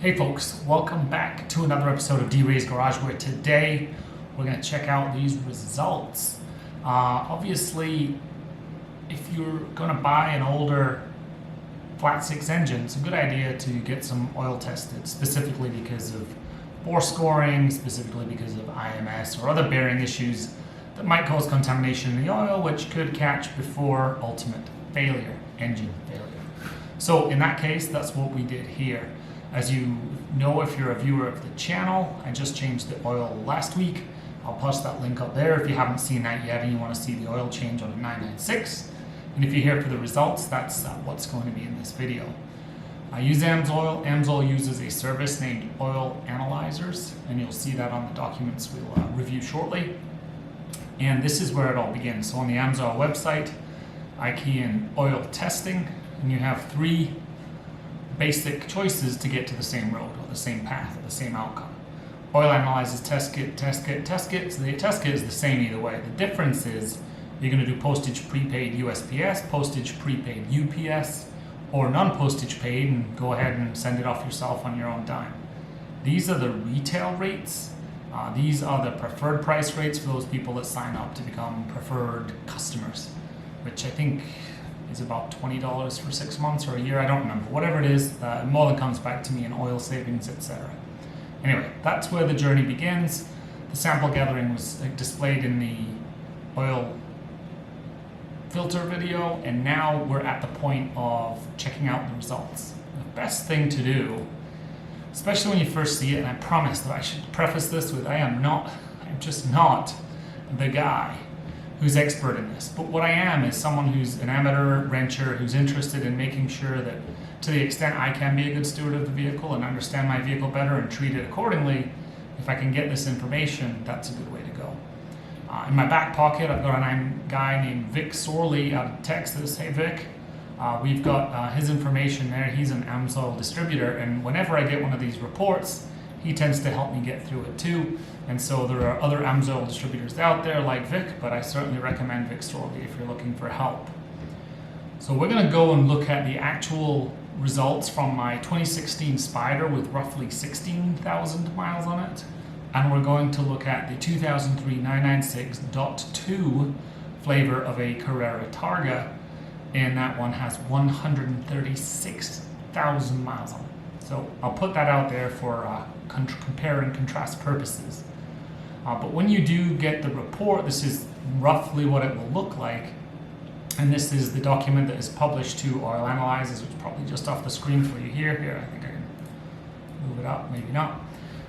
Hey folks, welcome back to another episode of D-Ray's Garage, where today we're going to check out these results. Obviously, if you're going to buy an older flat six engine, it's a good idea to get some oil tested, specifically because of bore scoring, specifically because of IMS or other bearing issues that might cause contamination in the oil, which could catch before ultimate failure, engine failure. So in that case, that's what we did here. As you know, if you're a viewer of the channel, I just changed the oil last week. I'll post that link up there if you haven't seen that yet and you want to see the oil change on a 996. And if you're here for the results, that's what's going to be in this video. I use AMSOIL. AMSOIL uses a service named Oil Analyzers, and you'll see that on the documents we'll review shortly. And this is where it all begins. So on the AMSOIL website, I key in oil testing, and you have three basic choices to get to the same road or the same path or the same outcome. Oil Analyzers test kit, test kit, test kit. So the test kit is the same either way. The difference is you're going to do postage prepaid USPS, postage prepaid UPS, or non-postage paid and go ahead and send it off yourself on your own dime. These are the retail rates. These are the preferred price rates for those people that sign up to become preferred customers, which I think is about $20 for 6 months or a year. I don't remember. Whatever it is, more than comes back to me in oil savings, etc. Anyway, that's where the journey begins. The sample gathering was displayed in the oil filter video, and now we're at the point of checking out the results. The best thing to do, especially when you first see it, and I promise that I should preface this with I'm just not the guy who's expert in this, but what I am is someone who's an amateur wrencher who's interested in making sure that to the extent I can be a good steward of the vehicle and understand my vehicle better and treat it accordingly, if I can get this information, that's a good way to go. In my back pocket, I've got a guy named Vic Sorley out of Texas. Hey Vic, we've got his information there. He's an AMSOIL distributor, and whenever I get one of these reports, he tends to help me get through it too. And so there are other AMSOIL distributors out there like Vic, but I certainly recommend Vic Sorley if you're looking for help. So we're going to go and look at the actual results from my 2016 Spider with roughly 16,000 miles on it. And we're going to look at the 2003 996.2 flavor of a Carrera Targa, and that one has 136,000 miles on it. So I'll put that out there for compare and contrast purposes. But when you do get the report, this is roughly what it will look like. And this is the document that is published to Oil Analyzers, which is probably just off the screen for you here. Here, I think I can move it up, maybe not.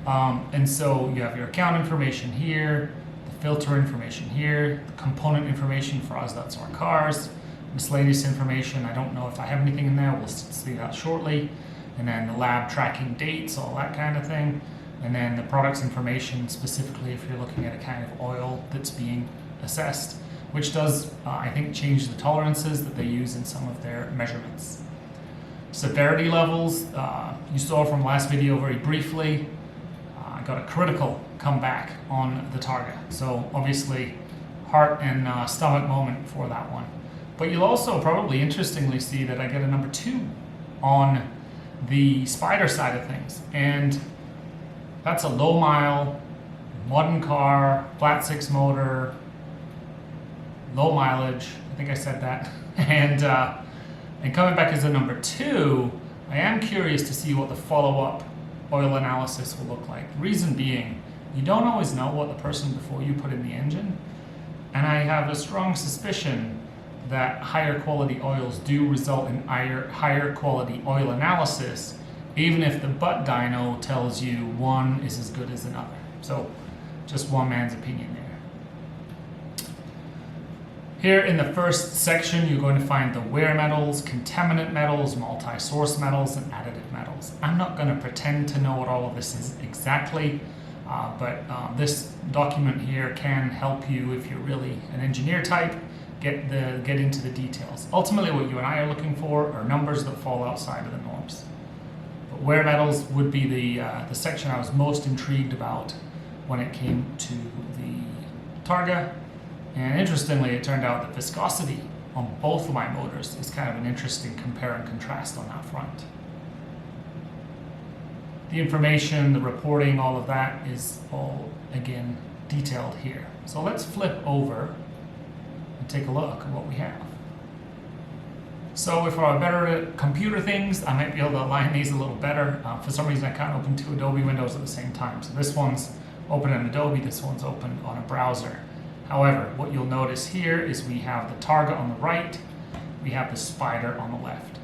And so you have your account information here, the filter information here, the component information for us, that's our cars, miscellaneous information. I don't know if I have anything in there, we'll see that shortly. And then the lab tracking dates, all that kind of thing. And then the products information, specifically if you're looking at a kind of oil that's being assessed, which does, I think, change the tolerances that they use in some of their measurements. Severity levels, you saw from last video very briefly. I got a critical comeback on the Targa. So obviously, heart and stomach moment for that one. But you'll also probably interestingly see that I get a number 2 on the Spider side of things, and that's a low mile, modern car, flat six motor, low mileage, I think I said that, and coming back as a number 2, I am curious to see what the follow-up oil analysis will look like. The reason being, you don't always know what the person before you put in the engine, and I have a strong suspicion that higher quality oils do result in higher quality oil analysis, even if the butt dyno tells you one is as good as another. So just one man's opinion there. Here in the first section, you're going to find the wear metals, contaminant metals, multi-source metals, and additive metals. I'm not going to pretend to know what all of this is exactly, but this document here can help you if you're really an engineer type, get into the details. Ultimately, what you and I are looking for are numbers that fall outside of the norms. But wear metals would be the section I was most intrigued about when it came to the Targa. And interestingly, it turned out that viscosity on both of my motors is kind of an interesting compare and contrast on that front. The information, the reporting, all of that is all, again, detailed here. So let's flip over and take a look at what we have. So if I'm better at computer things, I might be able to align these a little better. For some reason, I can't open two Adobe windows at the same time. So this one's open in Adobe, this one's open on a browser. However, what you'll notice here is we have the target on the right, we have the spider on the left.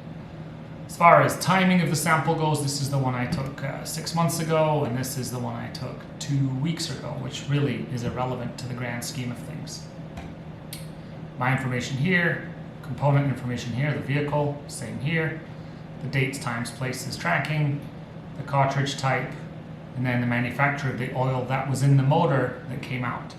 As far as timing of the sample goes, this is the one I took 6 months ago, and this is the one I took 2 weeks ago, which really is irrelevant to the grand scheme of things. My information here, component information here, the vehicle, same here, the dates, times, places, tracking, the cartridge type, and then the manufacturer of the oil that was in the motor that came out.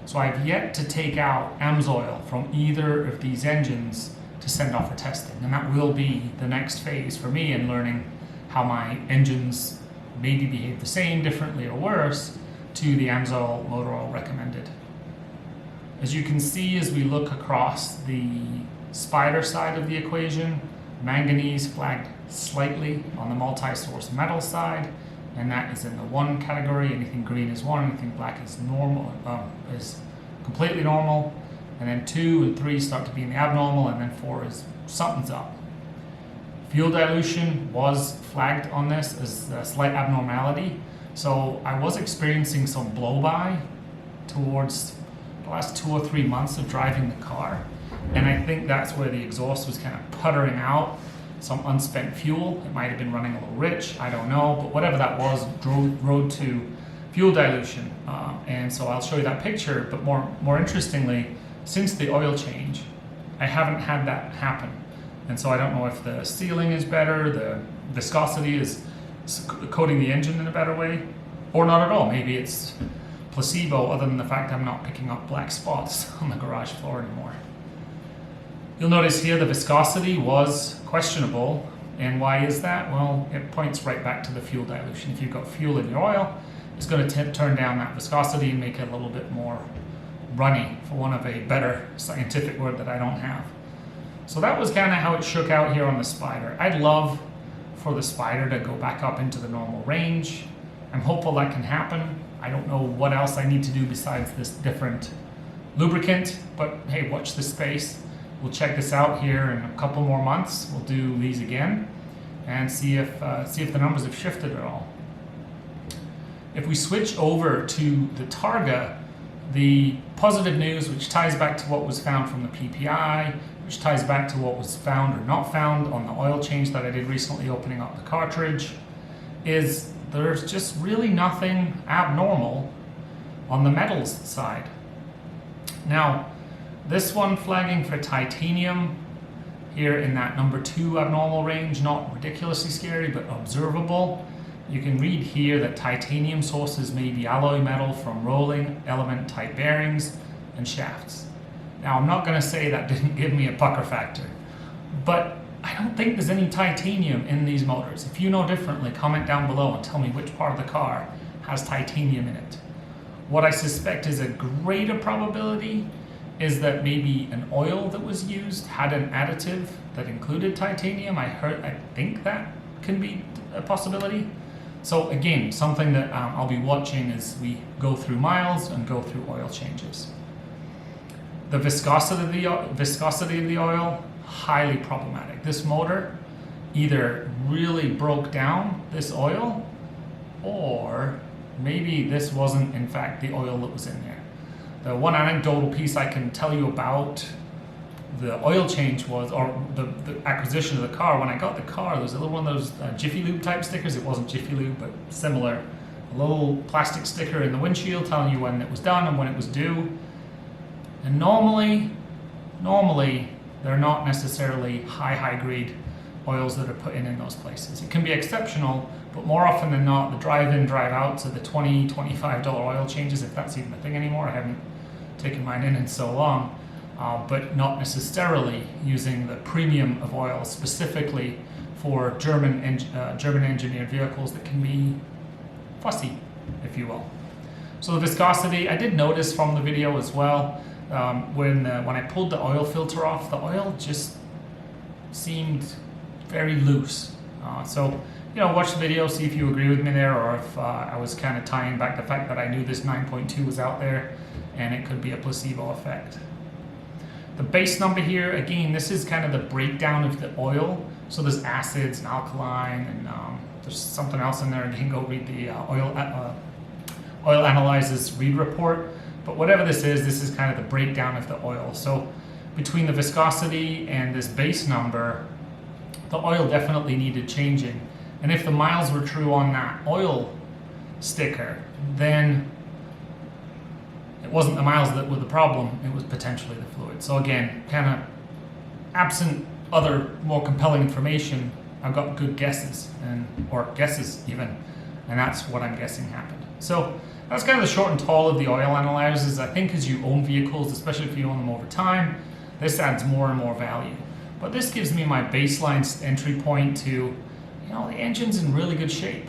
So I've yet to take out AMSOIL from either of these engines to send off for testing, and that will be the next phase for me in learning how my engines maybe behave the same, differently, or worse to the AMSOIL motor oil recommended. As you can see, as we look across the spider side of the equation, manganese flagged slightly on the multi-source metal side, and that is in the 1 category. Anything green is 1, anything black is normal, is completely normal, and then 2 and 3 start to be in the abnormal, and then 4 is something's up. Fuel dilution was flagged on this as a slight abnormality, so I was experiencing some blow-by towards the last 2 or 3 months of driving the car, and I think that's where the exhaust was kind of puttering out some unspent fuel. It might have been running a little rich, I don't know, but whatever that was, road to fuel dilution. And so I'll show you that picture, but more interestingly, since the oil change, I haven't had that happen. And so I don't know if the sealing is better, the viscosity is coating the engine in a better way, or not at all. Maybe it's placebo, other than the fact I'm not picking up black spots on the garage floor anymore. You'll notice here the viscosity was questionable, and why is that? Well, it points right back to the fuel dilution. If you've got fuel in your oil, it's going to turn down that viscosity and make it a little bit more runny, for want of a better scientific word that I don't have. So that was kind of how it shook out here on the spider. I'd love for the spider to go back up into the normal range. I'm hopeful that can happen. I don't know what else I need to do besides this different lubricant, but hey, watch this space. We'll check this out here in a couple more months. We'll do these again and see if the numbers have shifted at all. If we switch over to the Targa, the positive news, which ties back to what was found from the PPI, which ties back to what was found or not found on the oil change that I did recently opening up the cartridge, is there's just really nothing abnormal on the metals side. Now, this one flagging for titanium here in that number 2 abnormal range, not ridiculously scary, but observable. You can read here that titanium sources may be alloy metal from rolling element type bearings and shafts. Now, I'm not going to say that didn't give me a pucker factor, but I don't think there's any titanium in these motors. If you know differently, comment down below and tell me which part of the car has titanium in it. What I suspect is a greater probability is that maybe an oil that was used had an additive that included titanium. I think that can be a possibility. So again, something that I'll be watching as we go through miles and go through oil changes. The viscosity of the oil, highly problematic. This motor either really broke down this oil, or maybe this wasn't in fact the oil that was in there. The one anecdotal piece I can tell you about the oil change was, or the acquisition of the car, when I got the car, there was a little one of those Jiffy Lube type stickers. It wasn't Jiffy Lube, but similar. A little plastic sticker in the windshield telling you when it was done and when it was due. And normally, they're not necessarily high grade oils that are put in those places. It can be exceptional, but more often than not, the drive-in, drive-outs are the $20, $25 oil changes, if that's even a thing anymore. I haven't taken mine in so long, but not necessarily using the premium of oil specifically for German engineered vehicles that can be fussy, if you will. So the viscosity, I did notice from the video as well, when I pulled the oil filter off, the oil just seemed very loose. So watch the video, see if you agree with me there, or if I was kind of tying back the fact that I knew this 9.2 was out there and it could be a placebo effect. The base number here, again, this is kind of the breakdown of the oil. So there's acids and alkaline, and there's something else in there. Again, go read the Oil Analyzes Read report. But whatever this is kind of the breakdown of the oil. So between the viscosity and this base number, the oil definitely needed changing. And if the miles were true on that oil sticker, then it wasn't the miles that were the problem, it was potentially the fluid. So again, kind of absent other more compelling information, I've got good guesses, or guesses even, and that's what I'm guessing happened. So that's kind of the short and tall of the oil analyzers. I think as you own vehicles, especially if you own them over time, this adds more and more value. But this gives me my baseline entry point to, the engine's in really good shape.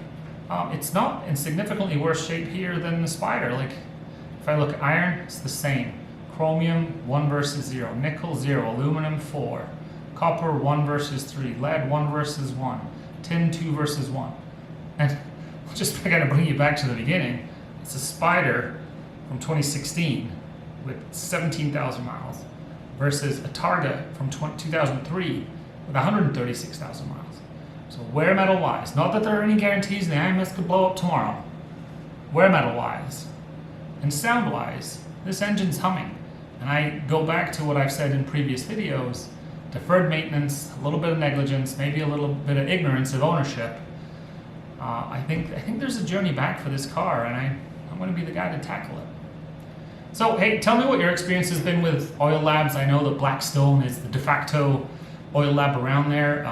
It's not in significantly worse shape here than the Spider. Like, if I look at iron, it's the same. Chromium, 1 versus 0. Nickel, 0. Aluminum, 4. Copper, 1 versus 3. Lead, 1 versus 1. Tin, 2 versus 1. And just kind of bring you back to the beginning. It's a Spider from 2016 with 17,000 miles versus a Targa from 2003 with 136,000 miles. So wear metal wise, not that there are any guarantees the IMS could blow up tomorrow. Wear metal wise and sound wise, this engine's humming. And I go back to what I've said in previous videos: deferred maintenance, a little bit of negligence, maybe a little bit of ignorance of ownership. I think there's a journey back for this car, and I'm going to be the guy to tackle it. So hey, tell me what your experience has been with oil labs. I know that Blackstone is the de facto oil lab around there.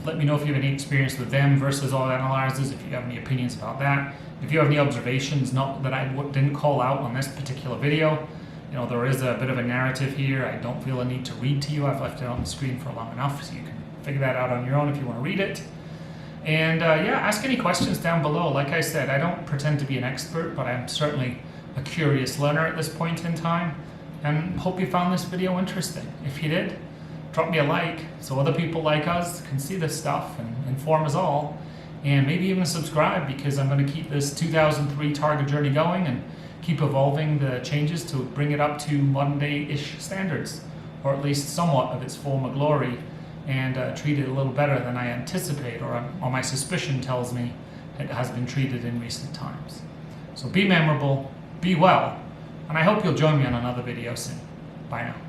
Let me know if you have any experience with them versus oil analyzers, if you have any opinions about that. If you have any observations that I didn't call out on this particular video. There is a bit of a narrative here. I don't feel a need to read to you. I've left it on the screen for long enough, so you can figure that out on your own if you want to read it. And ask any questions down below. Like I said, I don't pretend to be an expert, but I'm certainly a curious learner at this point in time, and hope you found this video interesting. If you did, drop me a like so other people like us can see this stuff and inform us all, and maybe even subscribe, because I'm going to keep this 2003 Targa journey going and keep evolving the changes to bring it up to modern day-ish standards, or at least somewhat of its former glory, and treat it a little better than I anticipate, or my suspicion tells me it has been treated in recent times. So be memorable, be well, and I hope you'll join me on another video soon. Bye now.